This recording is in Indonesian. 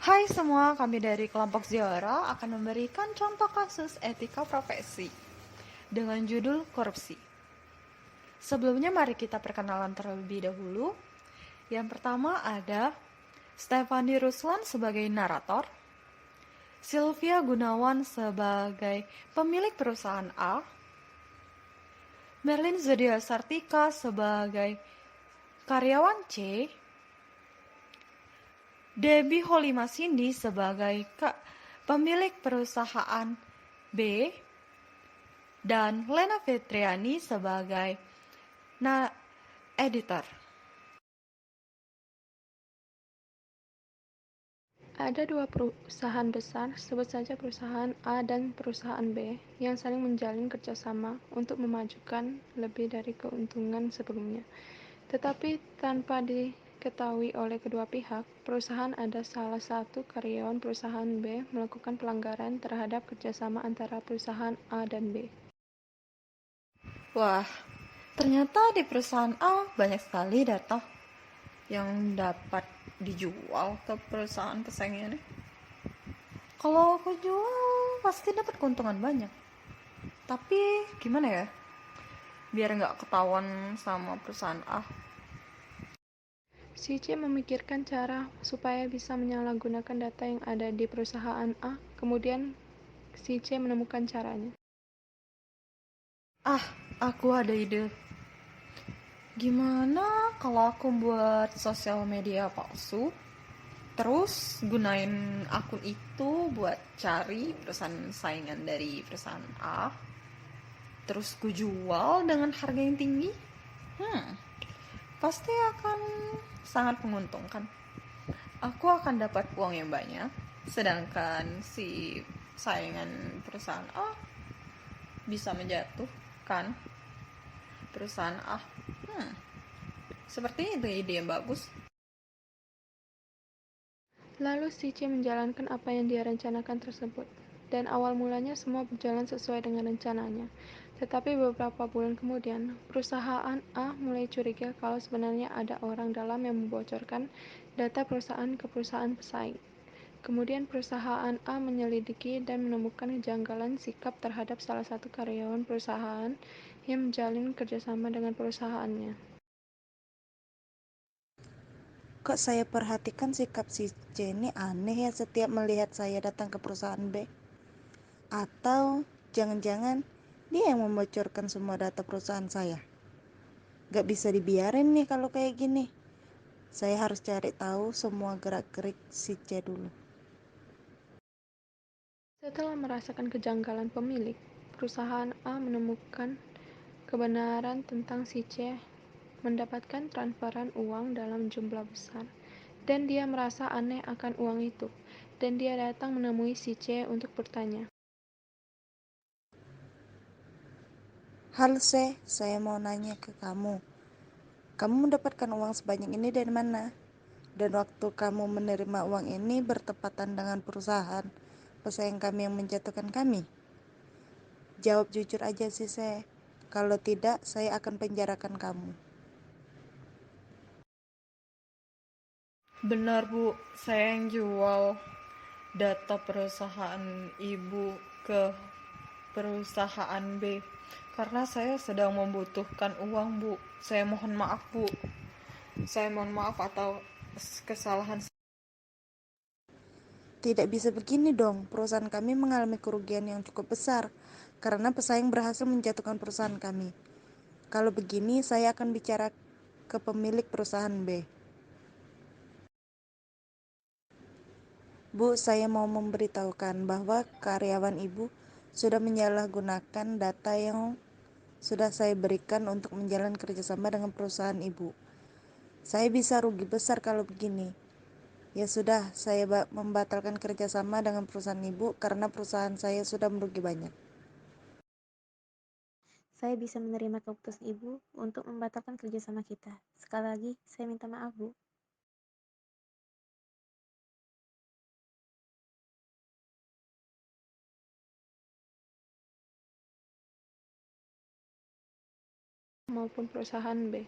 Hai semua, kami dari kelompok Ziara akan memberikan contoh kasus etika profesi dengan judul korupsi. Sebelumnya mari kita perkenalan terlebih dahulu. Yang pertama ada Stefani Ruslan sebagai narator, Sylvia Gunawan sebagai pemilik perusahaan A, Merlin Zodia Sartika sebagai karyawan C, Debbie Holima Cindy sebagai pemilik perusahaan B, dan Lena Fitriani sebagai editor. Ada dua perusahaan besar, sebut saja perusahaan A dan perusahaan B, yang saling menjalin kerjasama untuk memajukan lebih dari keuntungan sebelumnya. Tetapi tanpa diketahui oleh kedua pihak, perusahaan ada salah satu karyawan perusahaan B melakukan pelanggaran terhadap kerjasama antara perusahaan A dan B. Wah, ternyata di perusahaan A banyak sekali data yang dapat dijual ke perusahaan pesaingnya. Kalau aku jual pasti dapat keuntungan banyak. Tapi gimana ya? Biar nggak ketahuan sama perusahaan A. Si C memikirkan cara supaya bisa menyalahgunakan data yang ada di perusahaan A, kemudian si C menemukan caranya. Aku ada ide. Gimana kalau aku buat sosial media palsu, terus gunain akun itu buat cari perusahaan saingan dari perusahaan A, terus ku jual dengan harga yang tinggi? Pasti akan sangat menguntungkan. Aku akan dapat uang yang banyak, sedangkan si saingan perusahaan A bisa menjatuhkan perusahaan A. Sepertinya itu ide yang bagus. Lalu si C menjalankan apa yang dia rencanakan tersebut, dan awal mulanya semua berjalan sesuai dengan rencananya. Tetapi beberapa bulan kemudian, perusahaan A mulai curiga kalau sebenarnya ada orang dalam yang membocorkan data perusahaan ke perusahaan pesaing. Kemudian perusahaan A menyelidiki dan menemukan kejanggalan sikap terhadap salah satu karyawan perusahaan yang menjalin kerjasama dengan perusahaannya. Kok saya perhatikan sikap si C ini aneh ya setiap melihat saya datang ke perusahaan B? Atau jangan-jangan dia yang membocorkan semua data perusahaan saya? Gak bisa dibiarin nih kalau kayak gini. Saya harus cari tahu semua gerak-gerik si C dulu. Setelah merasakan kejanggalan pemilik, perusahaan A menemukan kebenaran tentang si C mendapatkan transferan uang dalam jumlah besar, dan dia merasa aneh akan uang itu, dan dia datang menemui si C untuk bertanya. Halo C, saya mau nanya ke kamu. Kamu mendapatkan uang sebanyak ini dari mana? Dan waktu kamu menerima uang ini bertepatan dengan perusahaan pesaing kami yang menjatuhkan kami? Jawab jujur aja sih, saya. Kalau tidak, saya akan penjarakan kamu. Benar Bu, saya yang jual data perusahaan ibu ke perusahaan B karena saya sedang membutuhkan uang Bu. Saya mohon maaf Bu. Saya mohon maaf atas kesalahan. Tidak bisa begini dong, perusahaan kami mengalami kerugian yang cukup besar karena pesaing berhasil menjatuhkan perusahaan kami. Kalau begini, saya akan bicara ke pemilik perusahaan B. Bu, saya mau memberitahukan bahwa karyawan ibu sudah menyalahgunakan data yang sudah saya berikan untuk menjalin kerjasama dengan perusahaan ibu. Saya bisa rugi besar kalau begini. Ya sudah, saya membatalkan kerjasama dengan perusahaan ibu karena perusahaan saya sudah merugi banyak. Saya bisa menerima keputusan Ibu untuk membatalkan kerjasama kita. Sekali lagi, saya minta maaf, Bu. Maupun perusahaan B.